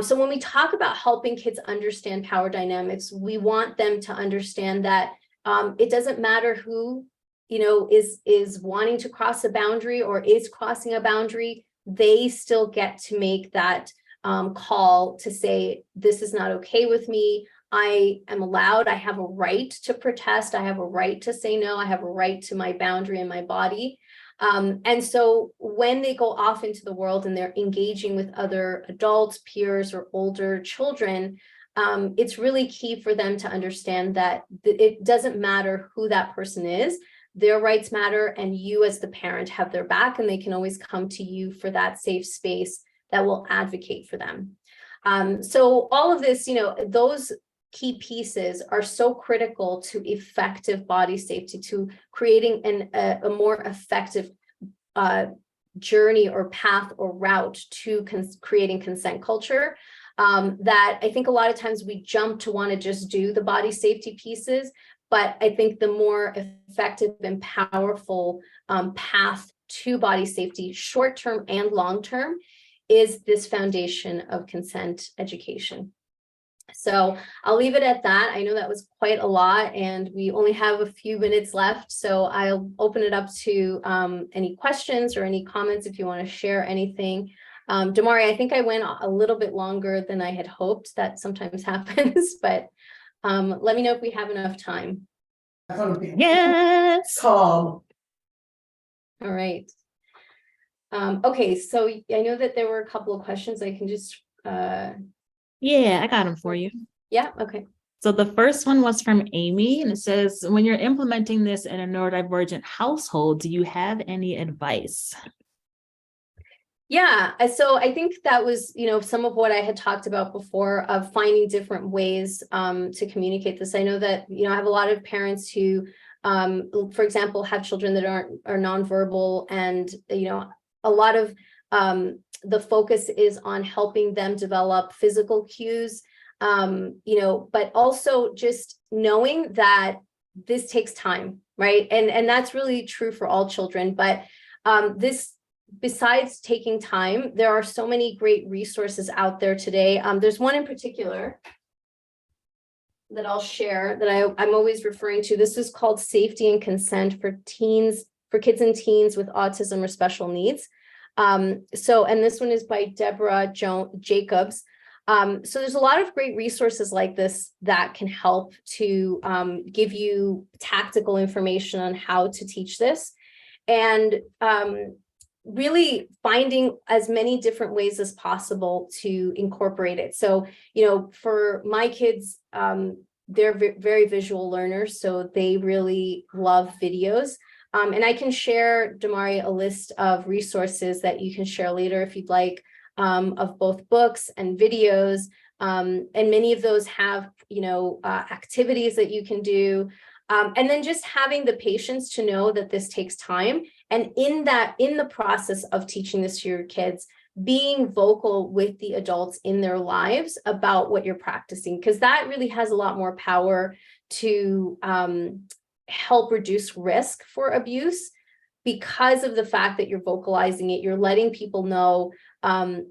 Speaker 2: So when we talk about helping kids understand power dynamics, we want them to understand that it doesn't matter who, is wanting to cross a boundary or is crossing a boundary, they still get to make that call to say, this is not okay with me. I am allowed, I have a right to protest. I have a right to say no. I have a right to my boundary and my body. And so when they go off into the world and they're engaging with other adults, peers, or older children, it's really key for them to understand that it doesn't matter who that person is. Their rights matter, and you as the parent have their back, and they can always come to you for that safe space that will advocate for them. So all of this, those key pieces are so critical to effective body safety, to creating a more effective journey or path or route to creating consent culture, that I think a lot of times we jump to want to just do the body safety pieces. But I think the more effective and powerful path to body safety, short-term and long-term, is this foundation of consent education. So I'll leave it at that. I know that was quite a lot and we only have a few minutes left. So I'll open it up to any questions or any comments if you want to share anything. Damari, I think I went a little bit longer than I had hoped. That sometimes happens, but let me know if we have enough time.
Speaker 1: Yes.
Speaker 2: All right. Okay, so I know that there were a couple of questions. I can just
Speaker 1: yeah, I got them for you.
Speaker 2: Yeah, okay.
Speaker 1: So the first one was from Amy, and it says, when you're implementing this in a neurodivergent household, do you have any advice?
Speaker 2: Yeah, so I think that was, some of what I had talked about before of finding different ways to communicate this. I know that, I have a lot of parents who, for example, have children that are nonverbal, and, a lot of the focus is on helping them develop physical cues, but also just knowing that this takes time, right? And that's really true for all children. But besides taking time, there are so many great resources out there today. There's one in particular that I'll share that I'm always referring to. This is called Safety and Consent for Kids and Teens with Autism or Special Needs. And this one is by Deborah Jacobs. So there's a lot of great resources like this that can help to give you tactical information on how to teach this, and really finding as many different ways as possible to incorporate it. So, for my kids, they're very visual learners, so they really love videos. And I can share, Damari, a list of resources that you can share later if you'd like, of both books and videos. And many of those have, activities that you can do. And then just having the patience to know that this takes time. And in the process of teaching this to your kids, being vocal with the adults in their lives about what you're practicing, because that really has a lot more power to help reduce risk for abuse, because of the fact that you're vocalizing it. You're letting people know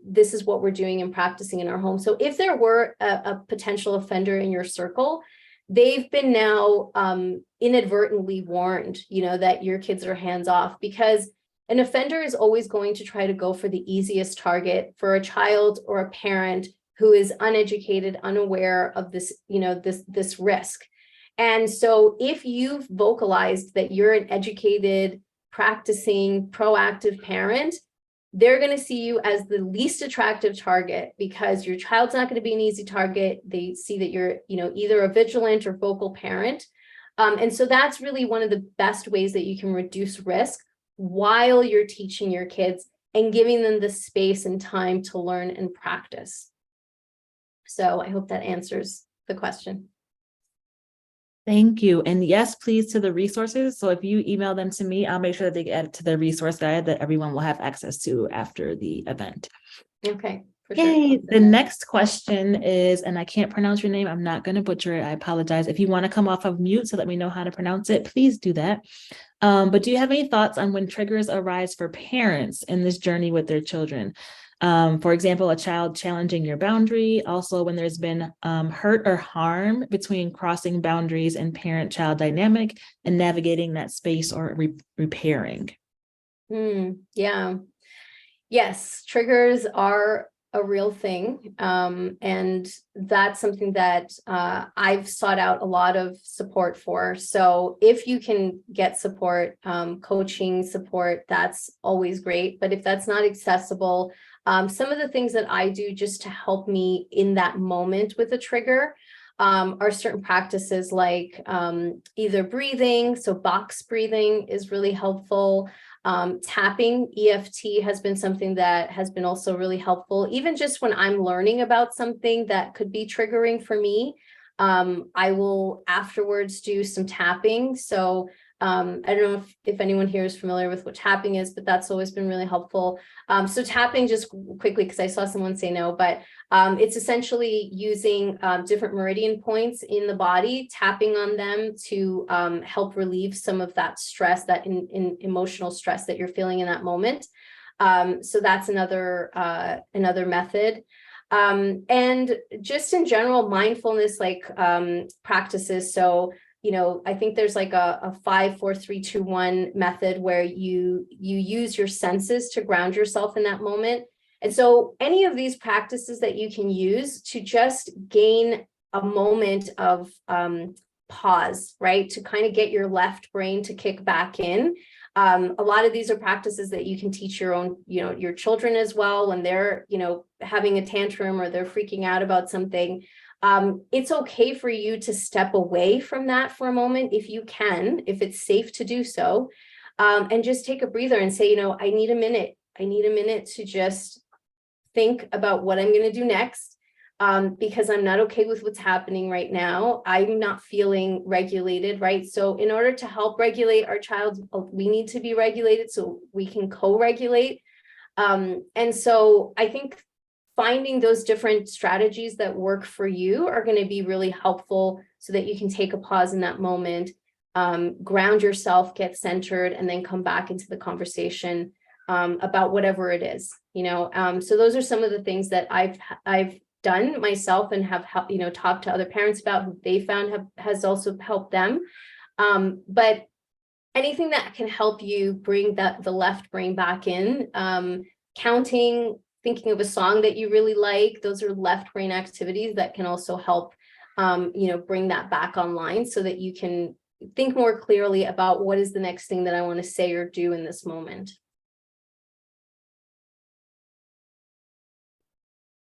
Speaker 2: this is what we're doing and practicing in our home. So if there were a potential offender in your circle, they've been now inadvertently warned, that your kids are hands off, because an offender is always going to try to go for the easiest target for a child or a parent who is uneducated, unaware of this, this risk. And so if you've vocalized that you're an educated, practicing, proactive parent, they're going to see you as the least attractive target, because your child's not going to be an easy target. They see that you're, either a vigilant or vocal parent. And so that's really one of the best ways that you can reduce risk while you're teaching your kids and giving them the space and time to learn and practice. So I hope that answers the question.
Speaker 1: Thank you. And yes, please, to the resources. So if you email them to me, I'll make sure that they get added to the resource guide that everyone will have access to after the event.
Speaker 2: Okay.
Speaker 1: Okay, the next question is, and I can't pronounce your name. I'm not going to butcher it. I apologize. If you want to come off of mute so let me know how to pronounce it, please do that. But do you have any thoughts on when triggers arise for parents in this journey with their children? For example, a child challenging your boundary, also when there's been hurt or harm between crossing boundaries and parent-child dynamic and navigating that space or repairing.
Speaker 2: Yeah. Yes, triggers are a real thing. And that's something that I've sought out a lot of support for. So if you can get support, coaching support, that's always great. But if that's not accessible, some of the things that I do just to help me in that moment with a trigger are certain practices like either breathing. So box breathing is really helpful. Tapping, EFT, has been something that has been also really helpful. Even just when I'm learning about something that could be triggering for me, I will afterwards do some tapping. So I don't know if anyone here is familiar with what tapping is, but that's always been really helpful. So tapping, just quickly, because I saw someone say no, but it's essentially using different meridian points in the body, tapping on them to help relieve some of that stress, that emotional stress that you're feeling in that moment. So that's another method. And just in general, mindfulness, like practices. So I think there's like a 5, 4, 3, 2, 1 method where you use your senses to ground yourself in that moment. And so any of these practices that you can use to just gain a moment of pause, right? To kind of get your left brain to kick back in. A lot of these are practices that you can teach your own, your children as well, when they're, having a tantrum or they're freaking out about something. It's okay for you to step away from that for a moment if you can, if it's safe to do so, and just take a breather and say, I need a minute. I need a minute to just think about what I'm going to do next, because I'm not okay with what's happening right now. I'm not feeling regulated, right? So in order to help regulate our child, we need to be regulated so we can co-regulate. And so I think finding those different strategies that work for you are going to be really helpful so that you can take a pause in that moment, ground yourself, get centered, and then come back into the conversation about whatever it is, so those are some of the things that I've done myself and have talked to other parents about who they found has also helped them. But anything that can help you bring the left brain back in, counting, thinking of a song that you really like, those are left brain activities that can also help, bring that back online so that you can think more clearly about what is the next thing that I want to say or do in this moment.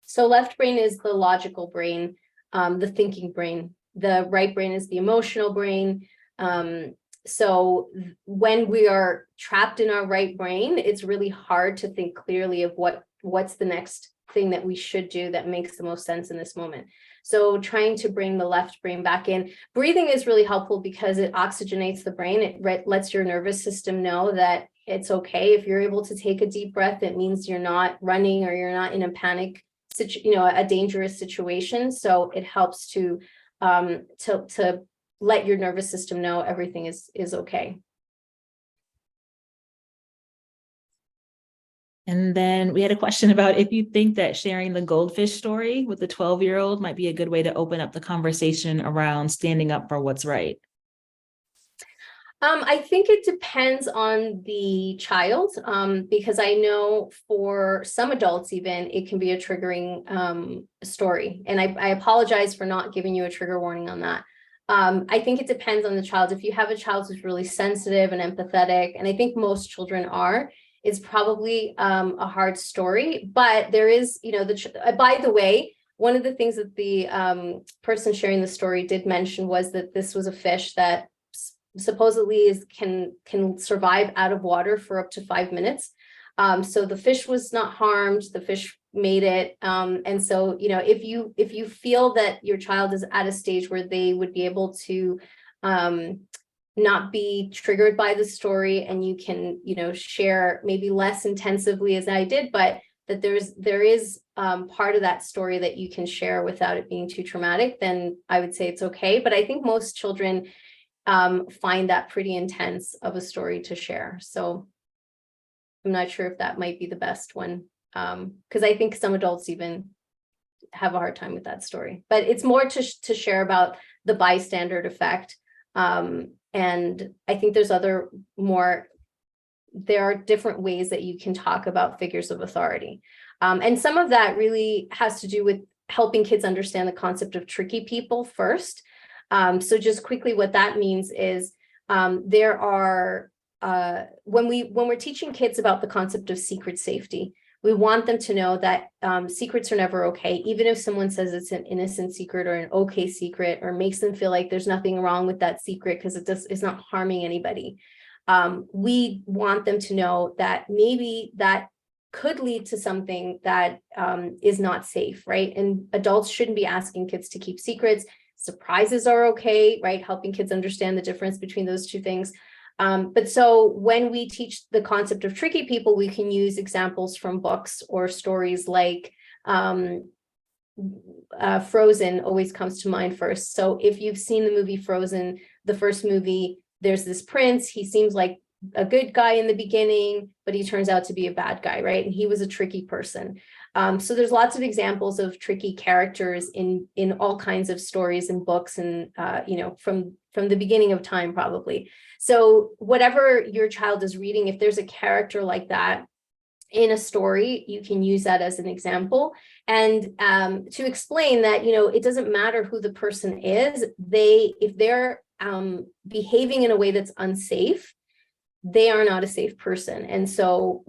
Speaker 2: So left brain is the logical brain, the thinking brain. The right brain is the emotional brain. So when we are trapped in our right brain, it's really hard to think clearly of what's the next thing that we should do that makes the most sense in this moment. So trying to bring the left brain back in. Breathing is really helpful because it oxygenates the brain. It lets your nervous system know that it's okay. If you're able to take a deep breath, it means you're not running or you're not in a panic, a dangerous situation. So it helps to let your nervous system know everything is okay.
Speaker 1: And then we had a question about if you think that sharing the goldfish story with the 12-year-old might be a good way to open up the conversation around standing up for what's right.
Speaker 2: I think it depends on the child, because I know for some adults even, it can be a triggering story. And I apologize for not giving you a trigger warning on that. I think it depends on the child. If you have a child who's really sensitive and empathetic, and I think most children are, it's probably a hard story. But there is, by the way, one of the things that the person sharing the story did mention was that this was a fish that supposedly can survive out of water for up to 5 minutes. So the fish was not harmed, the fish made it. And so, if you feel that your child is at a stage where they would be able to not be triggered by the story, and you can, share maybe less intensively as I did, but that there is part of that story that you can share without it being too traumatic, then I would say it's okay. But I think most children find that pretty intense of a story to share. So I'm not sure if that might be the best one, because I think some adults even have a hard time with that story. But it's more to share about the bystander effect. And I think there are different ways that you can talk about figures of authority. And some of that really has to do with helping kids understand the concept of tricky people first. So just quickly, what that means is there are, when we're teaching kids about the concept of secret safety, we want them to know that secrets are never okay, even if someone says it's an innocent secret or an okay secret, or makes them feel like there's nothing wrong with that secret because it's not harming anybody. We want them to know that maybe that could lead to something that is not safe, right? And adults shouldn't be asking kids to keep secrets. Surprises are okay, right? Helping kids understand the difference between those two things. But so when we teach the concept of tricky people, we can use examples from books or stories like Frozen always comes to mind first. So if you've seen the movie Frozen, the first movie, there's this prince. He seems like a good guy in the beginning, but he turns out to be a bad guy, right? And he was a tricky person. So there's lots of examples of tricky characters in all kinds of stories and books, and from the beginning of time, probably. So whatever your child is reading, if there's a character like that in a story, you can use that as an example. And to explain that, it doesn't matter who the person is, if they're behaving in a way that's unsafe, they are not a safe person. And so,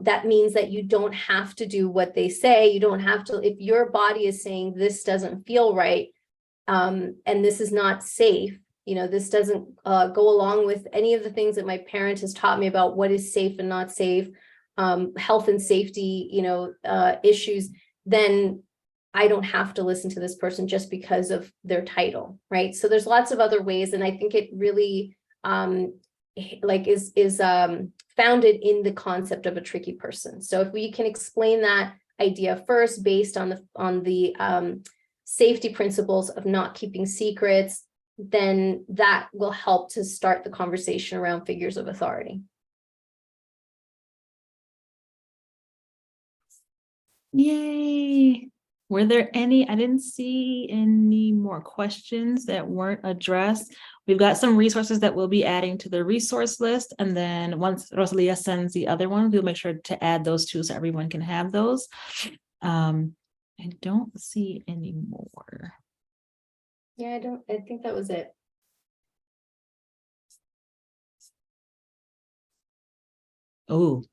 Speaker 2: that means that you don't have to do what they say. You don't have to, if your body is saying this doesn't feel right, and this is not safe, this doesn't go along with any of the things that my parent has taught me about what is safe and not safe, health and safety, issues, then I don't have to listen to this person just because of their title, right? So there's lots of other ways. And I think it really, is founded in the concept of a tricky person. So if we can explain that idea first based on the safety principles of not keeping secrets, then that will help to start the conversation around figures of authority.
Speaker 1: Yay. Were there any? I didn't see any more questions that weren't addressed. We've got some resources that we'll be adding to the resource list. And then once Rosalia sends the other one, we'll make sure to add those too so everyone can have those. I don't see any more.
Speaker 2: Yeah, I think that was it.
Speaker 1: Oh.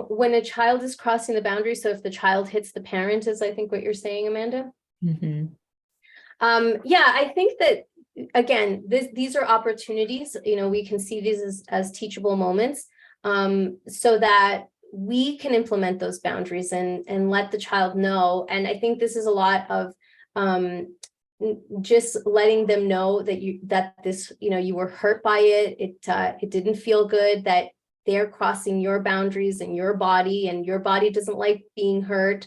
Speaker 2: When a child is crossing the boundary, so if the child hits the parent, is I think what you're saying, Amanda?
Speaker 1: Mm-hmm.
Speaker 2: Yeah, I think that, again, these are opportunities, we can see these as teachable moments, so that we can implement those boundaries and let the child know. And I think this is a lot of just letting them know that this, you were hurt by it. It didn't feel good, that they're crossing your boundaries and your body doesn't like being hurt.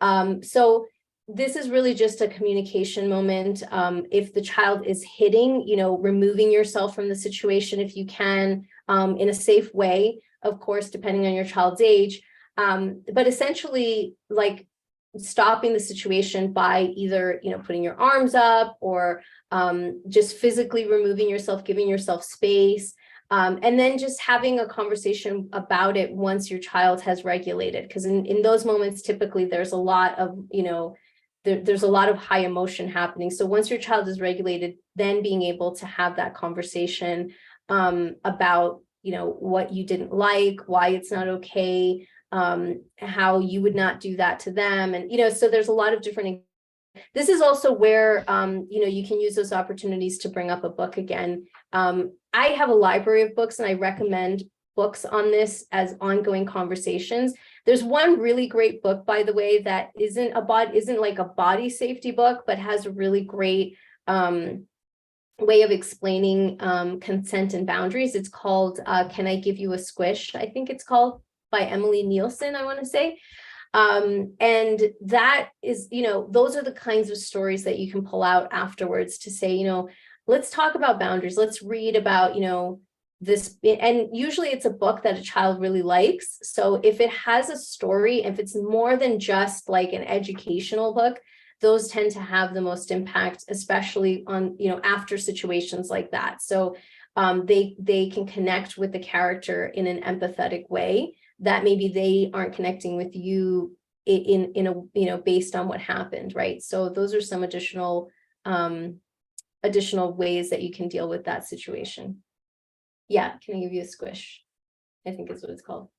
Speaker 2: So this is really just a communication moment. If the child is hitting, removing yourself from the situation if you can, in a safe way, of course, depending on your child's age. But essentially, like, stopping the situation by either, putting your arms up or just physically removing yourself, giving yourself space. And then just having a conversation about it once your child has regulated. Because in those moments, typically there's a lot of, there's a lot of high emotion happening. So once your child is regulated, then being able to have that conversation about, what you didn't like, why it's not okay, how you would not do that to them. And, so there's a lot of different. This is also where, you can use those opportunities to bring up a book again. I have a library of books, and I recommend books on this as ongoing conversations. There's one really great book, by the way, that isn't like a body safety book, but has a really great way of explaining consent and boundaries. It's called Can I Give You a Squish? I think it's called, by Emily Nielsen, I want to say. And that is, those are the kinds of stories that you can pull out afterwards to say, let's talk about boundaries. Let's read about, this. And usually it's a book that a child really likes. So if it has a story, if it's more than just like an educational book, those tend to have the most impact, especially on, after situations like that. So they can connect with the character in an empathetic way that maybe they aren't connecting with you in a, based on what happened, right? So those are some additional ways that you can deal with that situation. Yeah, can I give you a squish? I think is what it's called.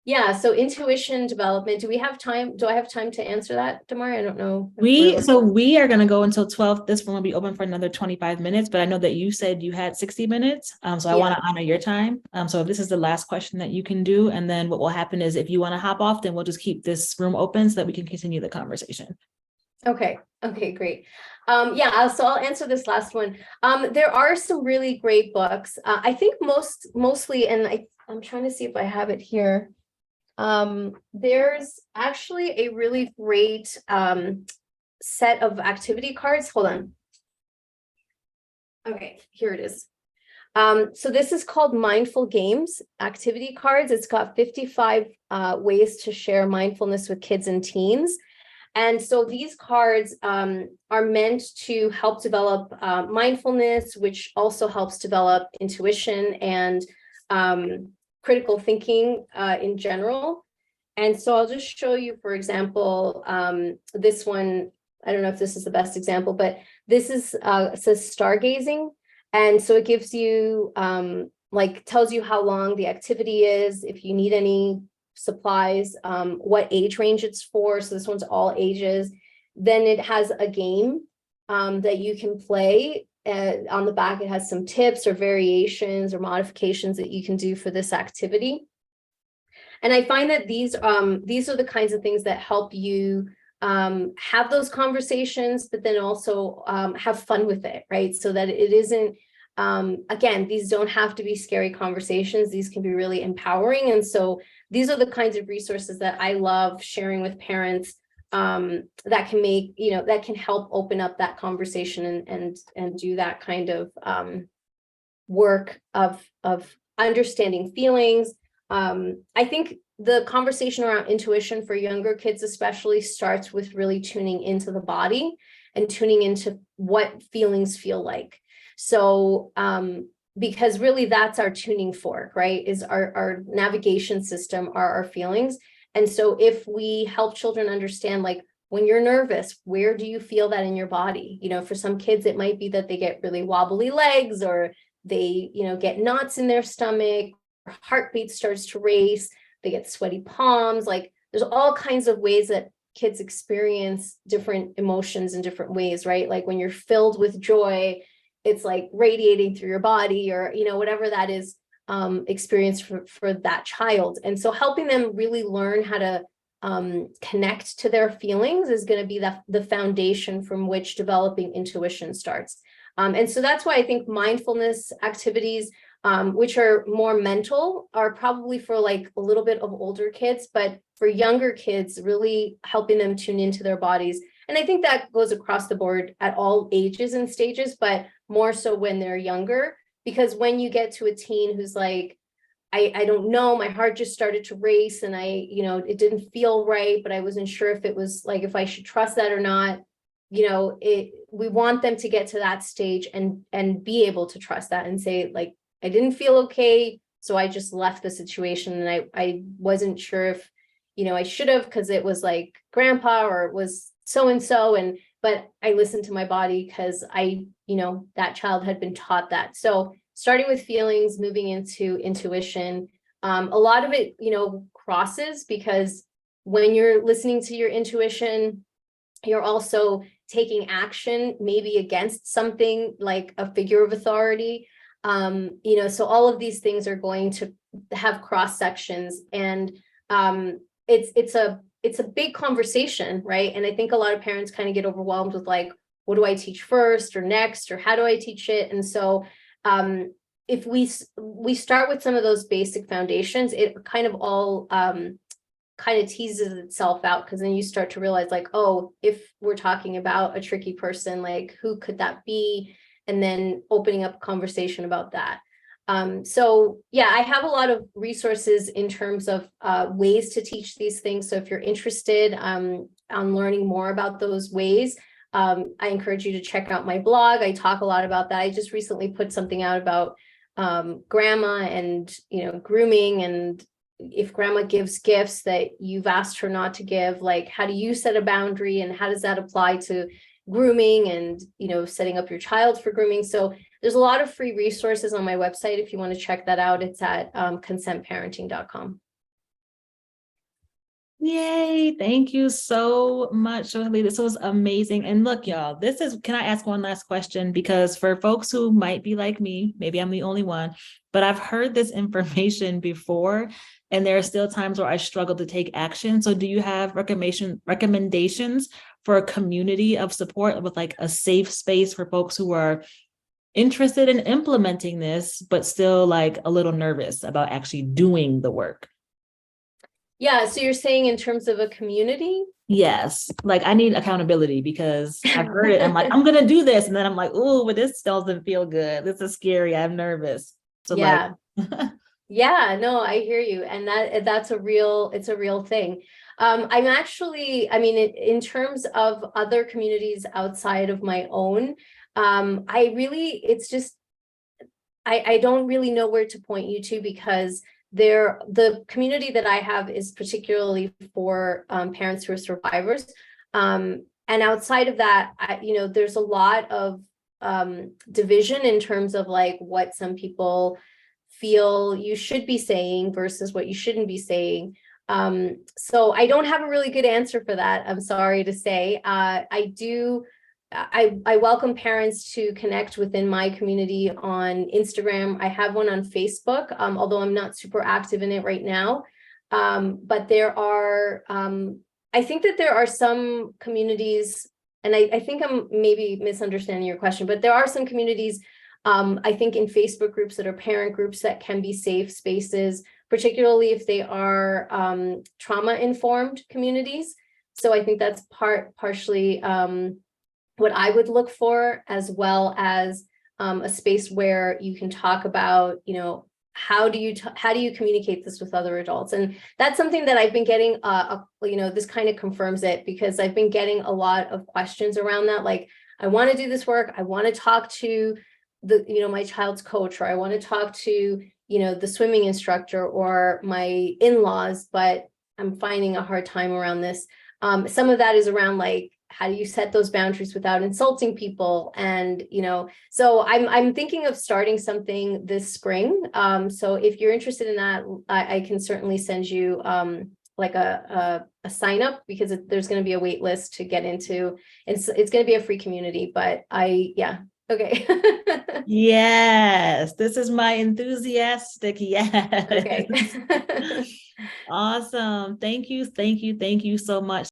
Speaker 2: Yeah, so intuition development. Do I have time to answer that, Damari? I don't know.
Speaker 1: We are going to go until 12. This one will be open for another 25 minutes, but I know that you said you had 60 minutes. So I want to honor your time. So this is the last question that you can do. And then what will happen is if you want to hop off, then we'll just keep this room open so that we can continue the conversation.
Speaker 2: Okay, great. So I'll answer this last one. There are some really great books. I think mostly, and I'm trying to see if I have it here. There's actually a really great set of activity cards. Hold on. Okay, here it is. So this is called Mindful Games activity cards. It's got 55 ways to share mindfulness with kids and teens. And so these cards are meant to help develop mindfulness, which also helps develop intuition and critical thinking in general. And so I'll just show you, for example, this one. I don't know if this is the best example, but this is it says stargazing. And so it gives you tells you how long the activity is, if you need any supplies, what age range it's for. So this one's all ages. Then it has a game that you can play. On the back, it has some tips or variations or modifications that you can do for this activity. And I find that these are the kinds of things that help you have those conversations, but then also have fun with it, right? So that it isn't, again, these don't have to be scary conversations. These can be really empowering. And so these are the kinds of resources that I love sharing with parents that can make, that can help open up that conversation and do that kind of work of understanding feelings. I think the conversation around intuition for younger kids especially starts with really tuning into the body and tuning into what feelings feel like. So because really that's our tuning fork, right? Is our navigation system are our feelings. And so if we help children understand, like, when you're nervous, where do you feel that in your body? For some kids, it might be that they get really wobbly legs, or they, get knots in their stomach, or heartbeat starts to race, they get sweaty palms. Like, there's all kinds of ways that kids experience different emotions in different ways, right? Like when you're filled with joy, it's like radiating through your body, or, whatever that is experience for that child. And so helping them really learn how to connect to their feelings is going to be the foundation from which developing intuition starts. And so that's why I think mindfulness activities, which are more mental, are probably for like a little bit of older kids, but for younger kids, really helping them tune into their bodies. And I think that goes across the board at all ages and stages, but more so when they're younger, because when you get to a teen who's like, I don't know, my heart just started to race and it didn't feel right, but I wasn't sure if it was like, if I should trust that or not. We want them to get to that stage and be able to trust that and say, like, I didn't feel okay, so I just left the situation, and I wasn't sure if, I should have, because it was like grandpa or it was so-and-so, but I listened to my body because that child had been taught that. So starting with feelings, moving into intuition, a lot of it, crosses, because when you're listening to your intuition, you're also taking action, maybe against something like a figure of authority. So all of these things are going to have cross sections, and it's a big conversation, right? And I think a lot of parents kind of get overwhelmed with like, what do I teach first or next, or how do I teach it? And so if we start with some of those basic foundations, it kind of all kind of teases itself out, because then you start to realize like, oh, if we're talking about a tricky person, like who could that be? And then opening up a conversation about that. So yeah, I have a lot of resources in terms of ways to teach these things. So if you're interested on learning more about those ways, I encourage you to check out my blog. I talk a lot about that. I just recently put something out about grandma and grooming, and if grandma gives gifts that you've asked her not to give, like how do you set a boundary, and how does that apply to grooming and setting up your child for grooming? So there's a lot of free resources on my website if you want to check that out. It's at consentparenting.com.
Speaker 1: Yay. Thank you so much, Rosalia. This was amazing. And look, y'all, can I ask one last question? Because for folks who might be like me, maybe I'm the only one, but I've heard this information before, and there are still times where I struggle to take action. So do you have recommendations for a community of support, with like a safe space for folks who are interested in implementing this, but still like a little nervous about actually doing the work?
Speaker 2: Yeah, so you're saying in terms of a community?
Speaker 1: Yes, like I need accountability, because I've heard it. I'm like, I'm gonna do this, and then I'm like, oh, but this doesn't feel good. This is scary. I'm nervous. So
Speaker 2: yeah.
Speaker 1: like,
Speaker 2: Yeah, no, I hear you. And it's a real thing. I'm actually, in terms of other communities outside of my own, I don't really know where to point you to, because the community that I have is particularly for parents who are survivors. And outside of that, there's a lot of division in terms of like what some people feel you should be saying versus what you shouldn't be saying. So I don't have a really good answer for that, I'm sorry to say. I welcome parents to connect within my community on Instagram. I have one on Facebook, although I'm not super active in it right now. But there are, I think that there are some communities, and I think I'm maybe misunderstanding your question, but there are some communities, I think in Facebook groups that are parent groups that can be safe spaces, particularly if they are trauma-informed communities. So I think that's partially what I would look for, as well as a space where you can talk about, how do you communicate this with other adults? And that's something that I've been getting, this kind of confirms it, because I've been getting a lot of questions around that. Like, I want to do this work. I want to talk to my child's coach, or I want to talk to, the swimming instructor or my in-laws, but I'm finding a hard time around this. Some of that is around like, how do you set those boundaries without insulting people? And, so I'm thinking of starting something this spring. So if you're interested in that, I can certainly send you like a sign up, because there's going to be a wait list to get into. It's going to be a free community, but Okay.
Speaker 1: Yes, this is my enthusiastic yes.
Speaker 2: Okay.
Speaker 1: Awesome. Thank you, thank you, thank you so much.